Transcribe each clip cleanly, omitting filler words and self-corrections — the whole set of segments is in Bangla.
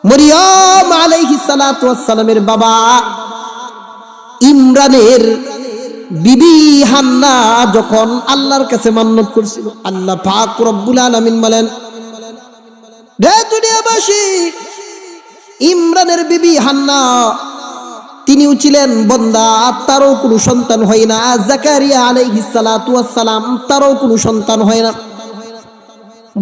মরিয়ম আলাইহিস সালাতু ওয়াস সালামের বাবা ইমরানের বিবি হান্না যখন আল্লাহর কাছে মান্নত করছিল, আল্লাহ পাক রব্বুল আলামিন বলেন, রে দুনিয়াবাসী, ইমরানের বিবি হান্না তিনিও ছিলেন বন্দা, তারও কোনো সন্তান হয় না। জাকারিয়া আলাইহিস সালাতু ওয়াস সালাম, তারও কোনো সন্তান হয় না।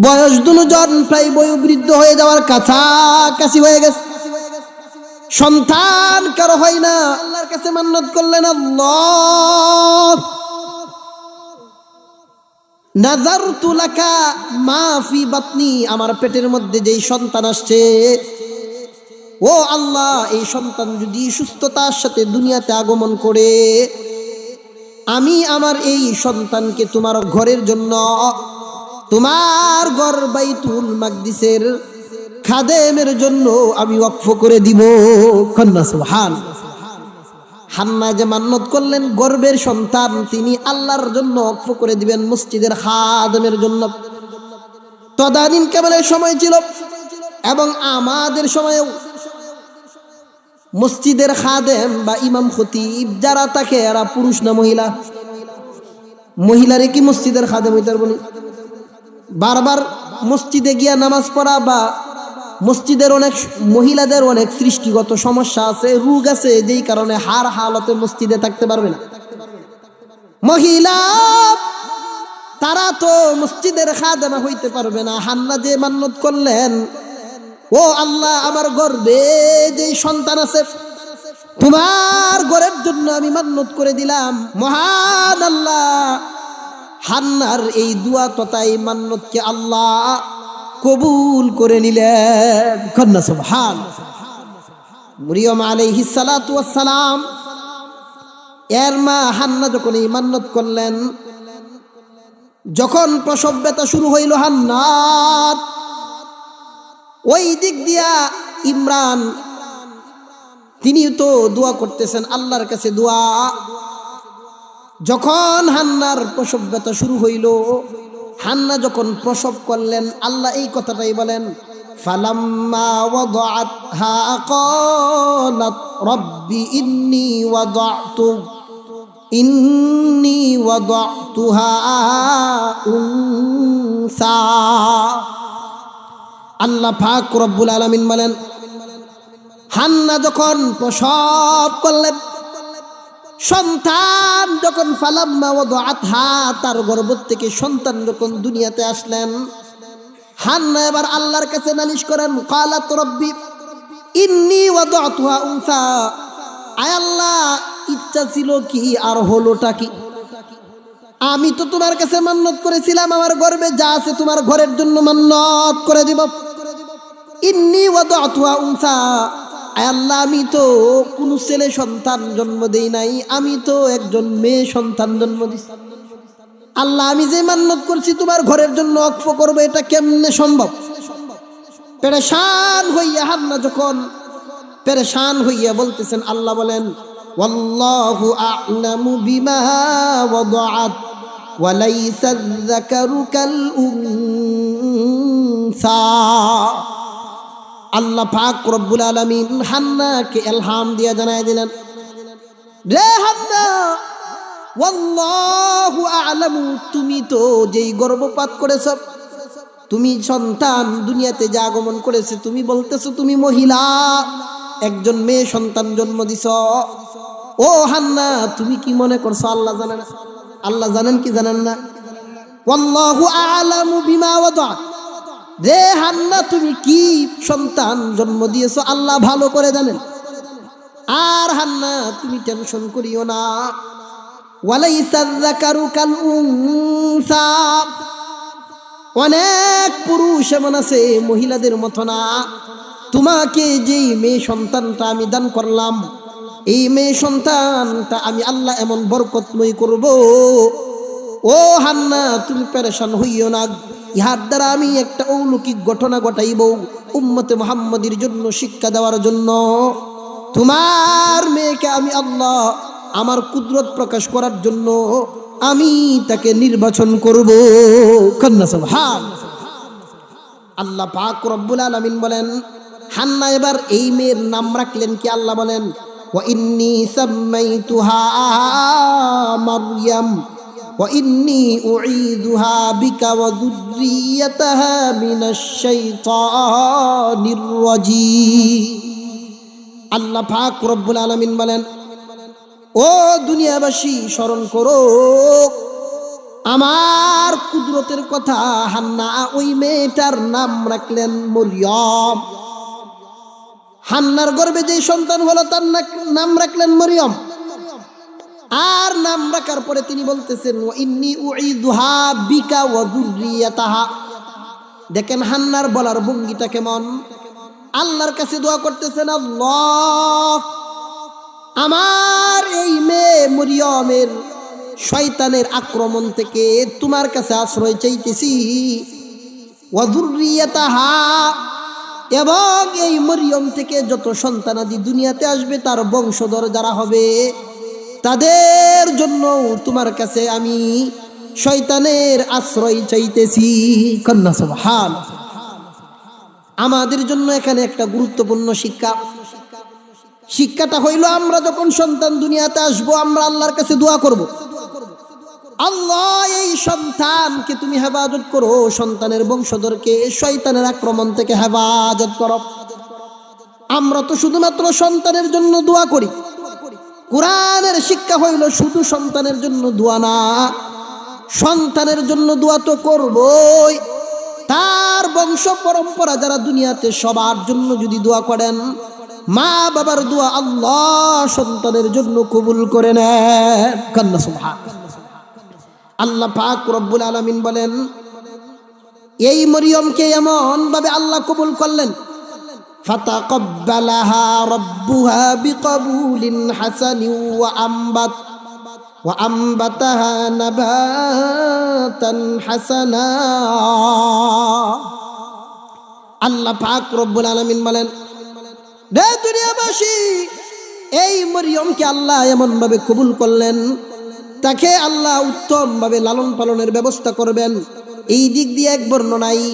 বয়স দুজন প্রায় বয়োবৃদ্ধ হয়ে যাওয়ার কাছাকাছি হয়ে গেছে, সন্তান কারো হয় না। আল্লাহর কাছে মান্নত করলেন, আল্লাহ নাযারতু লাকা মা ফি বাতনি, আমার পেটের মধ্যে যেই সন্তান আসছে, ও আল্লাহ, এই সন্তান যদি সুস্থতার সাথে দুনিয়াতে আগমন করে, আমি আমার এই সন্তানকে তোমার ঘরের জন্য, তোমার ঘর বাইতুল মাকদিসের খাদেমের জন্য আমি ওয়াকফ করে দিব। কন্যা সুবহান। হান্না যে মান্নত করলেন গর্বের সন্তান তিনি আল্লাহর জন্য ওয়াকফ করে দিবেন মসজিদের খাদেমের জন্য। তদানীন কেবলের সময় ছিল এবং আমাদের সময়েও মসজিদের খাদেম বা ইমাম খতিব যারা থাকে এরা পুরুষ না মহিলা? মহিলারে কি মসজিদের খাদেম হইতে বলি? বারবার মসজিদে গিয়া নামাজ পড়া বা মসজিদের অনেক মহিলাদের অনেক সৃষ্টিগত সমস্যা আছে, রোগ আছে, যেই কারণে হার হালতে মসজিদে থাকতে পারবে না। মহিলা তারা তো মসজিদের খাদেমা হইতে পারবে না। হান্না যে মান্নত করলেন, ও আল্লাহ, আমার গর্ভে যেই সন্তান আছে তোমার ঘরের জন্য আমি মান্নত করে দিলাম। মহান আল্লাহ হান্নার এই দোয়া তথা এই মান্নতকে আল্লাহ কবুল করে নিলেন। কন্যা সুবহান। মরিয়ম আলাইহিস সালাতু ওয়াস সালাম এর মা হান্না যখন এই মান্নত করলেন, যখন প্রসব ব্যথা শুরু হইল হান্নার, ওই দিক দিয়া ইমরান তিনিও তো দোয়া করতেছেন আল্লাহর কাছে দোয়া। যখন হান্নার প্রসব ব্যথা শুরু হইল, হান্না যখন প্রসব করলেন, আল্লাহ এই কথাটাই বলেন, ফালাম্মা ওয়াদাআতহা ক্বালাত রব্বি ইন্নী ওয়াদাতুহা উনসা। আল্লাহ পাক রব্বুল আলামিন বলেন, হান্না যখন প্রসব করলেন সন্তান, যখন ফালাম্মা ওয়াদাআতহা, তার গর্ভ থেকে সন্তান যখন দুনিয়াতে আসলেন, হান্না এবার আল্লাহর কাছে নালিশ করেন, ক্বালাত রব্বি ইন্নী ওয়াদাতুহা উনসা, আয় আল্লাহ, ইচ্ছা ছিল কি আর হলোটা কি? আমি তো তোমার কাছে মান্নত করেছিলাম আমার গর্ভে যা আছে তোমার ঘরের জন্য মান্নত করে দিব। ইন্নী ওয়াদাতুহা উনসা, আয় আল্লাহ, আমি তো কোনো ছেলে সন্তান জন্ম দেই নাই, আমি তো একজন মেয়ে সন্তান জন্ম দিছি। আল্লাহ, আমি যে মান্নত করছি তোমার ঘরের জন্য ওয়াকফ করবো, এটা কেমনে সম্ভব? পেরেশান হইয়া হান্না যখন পেরেশান হইয়া বলতেছেন, আল্লাহ বলেন, ওয়াল্লাহু আ'লামু বিমা ওয়াদাআত ওয়া লাইসা যাকারু কাল উনসা। আল্লাহ পাক রব্বুল আলামিন হান্নাকে ইলহাম দিয়া জানায় দিলেন, রে হান্না, ওয়াল্লাহু আ'লামু, তুমি তো যেই গর্ভপাত করেছ, তুমি সন্তান দুনিয়াতে যে আগমন করেছে, তুমি বলতেছো তুমি মহিলা, একজন মেয়ে সন্তান জন্ম দিছ। ও হান্না, তুমি কি মনে করছো আল্লাহ জানেন? আল্লাহ জানেন কি জানেন না? ওয়াল্লাহু আ'লামু বিমা ওয়াদাআত, রে হান্না, তুমি কি সন্তান জন্ম দিয়েছো আল্লাহ ভালো করে জানেন। আর হান্না, তুমি টেনশন করিও না, ওয়ালাইসা যাকারু কাল উনসা, অনেক পুরুষ এমন আছে মহিলাদের মতো না। তোমাকে যেই মেয়ে সন্তানটা আমি দান করলাম, এই মেয়ে সন্তানটা আমি আল্লাহ এমন বরকতময় করব। ও হান্না, তুমি পেরেশান হইও না, ইহার দ্বারা আমি একটা অলৌকিক ঘটনা ঘটাইব উম্মতে মুহাম্মাদের জন্য শিক্ষা দেওয়ার জন্য। তোমার মেয়েকে আমি আল্লাহ আমার কুদরত প্রকাশ করার জন্য আমি তাকে নির্বাচন করব। কন্যা সুবহান। আল্লাহ পাক রব্বুল আলামিন বলেন, হান্না এবার এই মেয়ের নাম রাখলেন কি? আল্লাহ বলেন ওয়া ইন্নী সাম্মাইতুহা মারইয়াম ওয়া ইন্নী উঈদুহা বিকা ওয়া যুররিয়াতাহা মিনাশ শাইতানির রাজীম। আল্লাহ পাক রব্বুল আলামিন বলেন, ও দুনিয়াবাসী স্মরণ করো আমার কুদরতের কথা। হান্না ওই মেয়েটার নাম রাখলেন মরিয়ম। হান্নার গর্ভে যে সন্তান হলো তার নাম রাখলেন মরিয়ম। আর নাম রাখার পরে তিনি বলতেছেন ওয়া ইন্নী উঈদুহা বিকা ওয়া যুররিয়াতাহা। দেখেন হান্নার বলার ভঙ্গিটা কেমন। আল্লাহর কাছে দোয়া করতেছেন, আল্লাহ আমার এই মেয়ে মরিয়মের শয়তানের আক্রমণ থেকে তোমার কাছে আশ্রয় চাইতেছি। ওয়া যুররিয়াতাহা, এবং এই মরিয়ম থেকে যত সন্তানাদি দুনিয়াতে আসবে তার বংশধর যারা হবে তাদের জন্য তোমার কাছে আমি শয়তানের আশ্রয় চাইতেছি। কন্যা সুবহান। আমাদের জন্য এখানে একটা গুরুত্বপূর্ণ শিক্ষাটা হইল আমরা যখন সন্তান দুনিয়াতে আসবো আমরা আল্লাহর কাছে দোয়া করব, আল্লাহ এই সন্তানকে তুমি হেফাজত করো, সন্তানের বংশধরকে শয়তানের আক্রমণ থেকে হেফাজত করো। আমরা তো শুধুমাত্র সন্তানের জন্য দোয়া করি। কোরআনের শিক্ষা হইল শুধু সন্তানের জন্য দোয়া না, সন্তানের জন্য দোয়া তো করবই, তার বংশ পরম্পরা যারা দুনিয়াতে সবার জন্য যদি দোয়া করেন, মা বাবার দোয়া আল্লাহ সন্তানের জন্য কবুল করে নেন। কন্যা সুবহান। আল্লাহ পাক রব্বুল আলামিন বলেন এই মরিয়মকে এমন ভাবে আল্লাহ কবুল করলেন, ফাতাকাব্বালাহা রাব্বুহা বিকবুলিন হাসানিন ওয়া আমবাতাহা নাবাতান হাসানা। আল্লাহ পাক রব্বুল আলামিন বলেন, রে দুনিয়াবাসী, এই মরিয়মকে আল্লাহ এমন ভাবে কবুল করলেন, তাকে আল্লাহ উত্তম ভাবে লালন পালনের ব্যবস্থা করবেন। এই দিক দিয়ে এক বর্ণনায়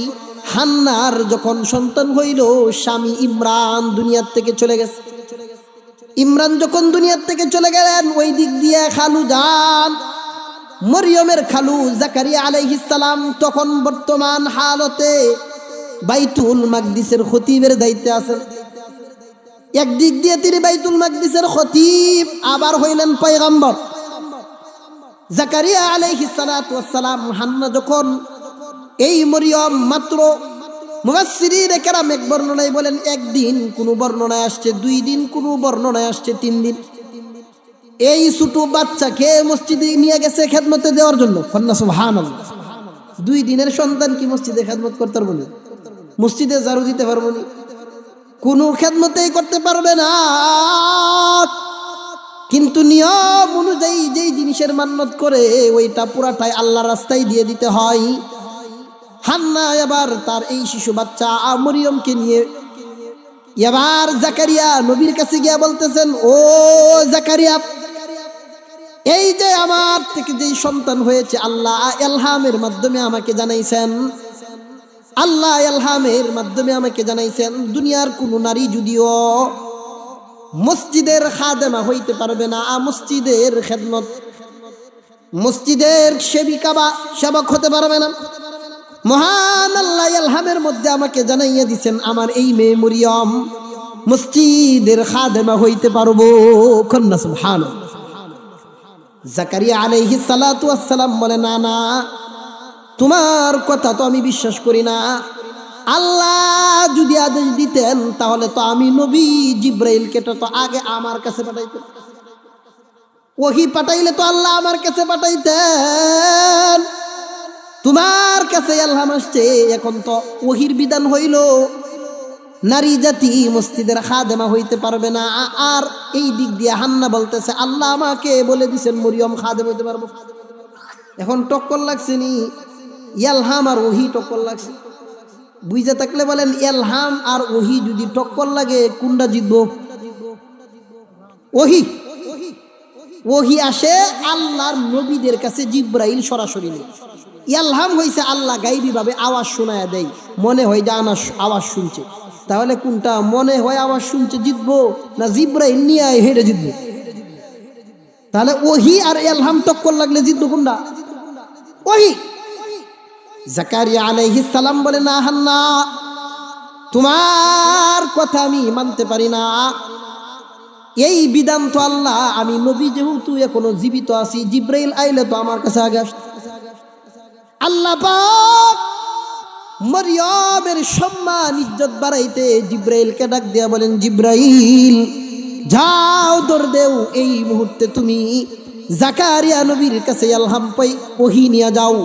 হান্নার যখন সন্তান হইল, স্বামী ইমরান দুনিয়ার থেকে চলে গেছে। ইমরান যখন দুনিয়ার থেকে চলে গেলেন, ওই দিক দিয়ে খালু যান, মরিয়মের খালু জাকারিয়া আলাইহিস সালাম তখন বর্তমান হালতে বাইতুল মাকদিসের খতিবের দায়িত্বে আছেন। একদিক দিয়ে তিনি বাইতুল মাকদিসের খতিব, আবার হইলেন পয়গম্বর। জাকারিয়া আলাইহিস সালাতু ওয়াস সালাম হান্না যখন এই মরিয়ম মাত্র, মুফাসসিরিনে কেরাম এক বর্ণনায় বলেন একদিন, কোন বর্ণনায় আসছে 2 দিন, কোন বর্ণনায় আসছে 3 দিন, এই ছোট বাচ্চাকে মসজিদে নিয়ে গেছে খেদমতে দেওয়ার জন্য। কন্যা সুবহানাল্লাহ। 2 দিনের সন্তান কি মসজিদে খেদমত করতে পারবো না? মসজিদে ঝাড়ু দিতে পারবো না? কোনো খেদমতেই করতে পারবে না। কিন্তু নিয়ম অনুযায়ী যেই জিনিসের মান্নত করে ওইটা পুরাটাই আল্লাহর রাস্তায় দিয়ে দিতে হয়। হান্না এবার তার এই শিশু বাচ্চা মরিয়মকে নিয়ে এবার জাকারিয়া নবীর কাছে গিয়ে বলতেছেন, ও জাকারিয়া, এই যে আমার থেকে যেই সন্তান হয়েছে আল্লাহ ইলহামের মাধ্যমে আমাকে জানাইছেন, আল্লাহ ইলহামের মাধ্যমে আমাকে জানাইছেন দুনিয়ার কোন নারী যদিও মসজিদের খাদেমা হইতে পারবে না, মসজিদের খেদমত, মসজিদের সেবিকা বা সেবক হতে পারবে না। মহান আল্লাহ ইলহামের মধ্যে আমাকে জানাইয়া দিছেন আমার এই মেয়ে মরিয়ম মসজিদের খাদেমা হইতে পারবো। কন্যা সুবহানাল্লাহ। জাকারিয়া আলাইহিস সালাতু ওয়াস সালাম বলে, না না, তোমার কথা তো আমি বিশ্বাস করি না। আল্লাহ যদি আদেশ দিতেন তাহলে তো আমি নবী জিব্রাইলকে তো আগে আমার কাছে পাঠাইতেন, ওহী পাঠাইলে তো আল্লাহ আমার কাছে পাঠাইতেন। তোমার কাছে ইলহাম আসছে, এখন তো ওহীর বিধান হইল নারী জাতি মসজিদের খাদেমা হইতে পারবে না। আর এই দিক দিয়ে হান্না বলতেছে আল্লাহ আমাকে বলে দিছেন মরিয়ম খাদেম হইতে পারবো। এখন টক্কর লাগছে নি, ইলহাম আর ওহী টক্কর লাগছে। বুঝে থাকলে বলেন, ইলহাম আর ওহী যদি টক্কর লাগে কোনটা জিতবো? ওহী। ওহী আসে আল্লাহর নবীদের কাছে, জিব্রাইল সরাসরি নেই। ইলহাম হইছে আল্লাহ গায়বী ভাবে আওয়াজ শোনায়া দেয়, মনে হয় যে আওয়াজ শুনছে। তাহলে কোনটা মনে হয় আওয়াজ শুনছে জিতবো, না জিব্রাইল নিয়ে হেঁটে জিতবো? তাহলে ওহি আর ইলহাম টক্কর লাগলে জিতবো কোনটা? ওহি। জাকারিয়া আলাইহিস সালাম বলে, না হান্না, তোমার কথা আমি মানতে পারি না। এই বিধান তো আল্লাহ, আমি নবী যেহেতু এখনো জীবিত আছি, জিব্রাইল আইলে তো আমার কাছে আগে আসতো। আল্লাহ পাক মরিয়মের সম্মান ইজ্জত বাড়াইতে জিব্রাইলকে ডাক দিয়া বলেন, জিব্রাইল যাও দৌড় দেও, এই মুহূর্তে তুমি জাকারিয়া নবীর কাছে ইলহাম পাই ওহী নিয়ে যাও,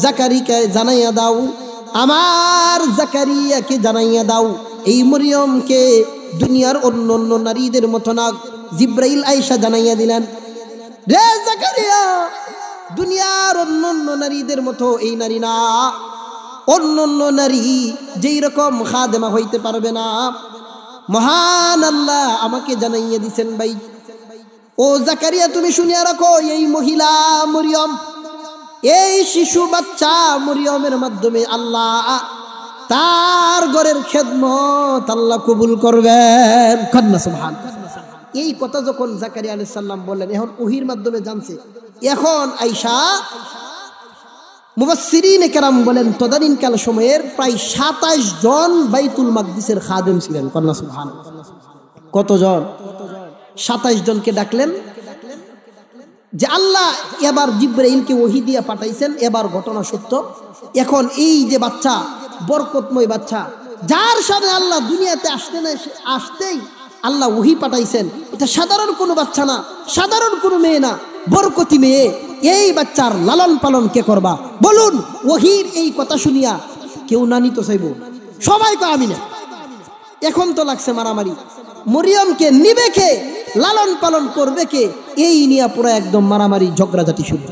জাকারিয়াকে জানাইয়া দাও, আমার জাকারিয়াকে জানাইয়া দাও, এই মরিয়মকে দুনিয়ার অন্য অন্য নারীদের মতো না। জিব্রাইল আয়েশা জানাইয়া দিলেন, রে জাকারিয়া, দুনিয়ার অন্য অন্য নারীদের মতো এই নারী না। অন্য অন্য নারী যেই রকম খাদেমা হইতে পারবে না, মহান আল্লাহ আমাকে জানাইয়া দিছেন ভাই। ও জাকারিয়া, তুমি শুনিয়া রাখো, এই মহিলা মরিয়ম, এই শিশু বাচ্চা মরিয়মের মাধ্যমে আল্লাহ তার ঘরের খেদমত আল্লাহ কবুল করবেন। কন্যা সুবহানাল্লাহ। এই কথা যখন জাকারিয়া আলাইহিস সালাম বললেন, এখন ওহীর মাধ্যমে জানছে। এখন আয়েশা মুফাসসিরিনে কেরাম বলেন, তদানীনকাল সময়ের প্রায় ২৭ জন বাইতুল মাকদিসের খাদেম ছিলেন। কন্যা সুবহানাল্লাহ। কতজন? ২৭ জনকে ডাকলেন যে আল্লাহ এবার জিব্রাইলকে ওহী দিয়া পাঠাইছেন, এবার ঘটনা সত্য। এখন এই যে বাচ্চা, বরকতময় বাচ্চা, যার সাথে আল্লাহ দুনিয়াতে আসতেই আল্লাহ ওহী পাঠাইছেন, এটা সাধারণ কোনো বাচ্চা না, সাধারণ কোনো মেয়ে না, বরকতি মেয়ে। এই বাচ্চার লালন পালন কে করবা? বলুন। ওহীর এই কথা শুনিয়া কেউ না নিতে চাইব? সবাই কয় আমি না। এখন তো লাগছে মারামারি, মরিয়মকে নিবে কে, লালন পালন করবে কে, এই নিয়ে পুরো একদম মারামারি ঝগড়াঝাটি শুরু।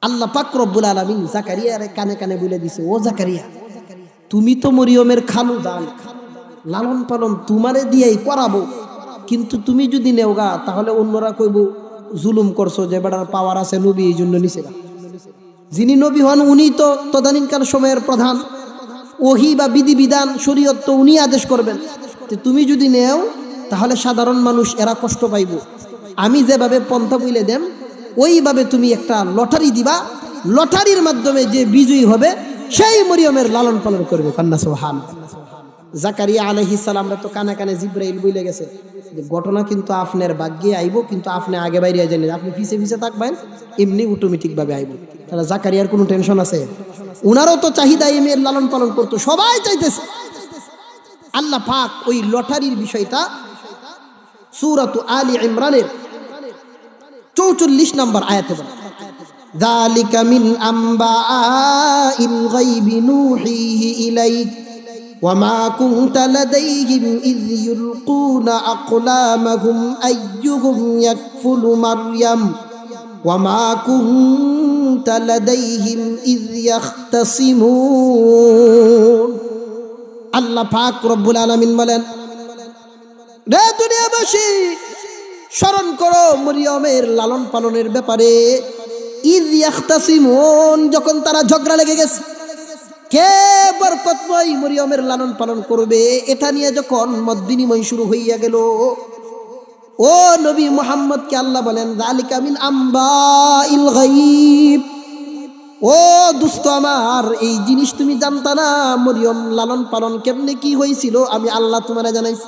আল্লাহ পাক রব্বুল আলামিন জাকারিয়ার কানে কানে বলে দিছে, ও জাকারিয়া, তুমি তো মরিয়মের খালু জান, লালন পালন তোমারে দিয়েই করাবো, কিন্তু তুমি যদি নেওগা তাহলে অন্যরা কইব জুলুম করছো, যে বেটার পাওয়ার আছে, নবী এই জন্য নিছে না। যিনি নবী হন উনি তো তদানীনকাল সময়ের প্রধান, ওহী বা বিধিবিধান শরীয়ত তো উনি আদেশ করবেন। তুমি যদি নেও তাহলে সাধারণ মানুষ এরা কষ্ট পাইব। আমি যেভাবে পন্থা বইলে দেন ওইভাবে তুমি একটা লটারি দিবা, লটারির মাধ্যমে যে বিজয়ী হবে সেই মরিয়মের লালন পালন করবে। কন্যা সুবহানাল্লাহ। জাকারিয়া আলাইহিস সালামরা তো কানে কানে জিব্রাইল বলে গেছে যে ঘটনা কিন্তু আপনার ভাগ্যে আইব, কিন্তু আপনি আগে বাইরে জানেন, আপনি পিছে পিছে থাকবেন, এমনি অটোমেটিক ভাবে আইব। তাহলে জাকারিয়ার কোনো টেনশন আছে? উনারও তো চাহিদা এই মেয়ের লালন পালন করতো, সবাই চাইতেছে। আল্লাহ পাক ওই লটারির বিষয়টা সূরাতু আলী ইমরানের ৪৪ নম্বর আয়াতে বলে, যালিকা মিন আমবাইল গায়বি নূহিহি ইলাইক ওয়া মা কুনতা লাদাইহিম ইয ইউলকুনা আকলামাহুম আইয়ুহুম ইয়াকফুলু মারইয়াম ওয়া মা কুনতা লাদাইহিম ইয ইখতাসিমুন। আল্লাহ পাক রব্বুল আলামিন বলেন, রে দুনিয়াবাসী, স্মরণ করো মরিয়মের লালন পালনের ব্যাপারে। ইয ইখতাসিমুন, যখন তারা ঝগড়া লেগে গেছে, কে বরকতময় মরিয়মের লালন পালন করবে, এটা নিয়ে যখন মত বিনিময় শুরু হইয়া গেল, ও নবী মুহাম্মদকে আল্লাহ বলেন, যালিকা মিন আমবাইল গায়ব, ও দুস্থ আমার, এই জিনিস তুমি জানতা না, মরিয়ম লালন পালন কেমনে কি হয়েছিল, আমি আল্লাহ তোমারে জানাইছি।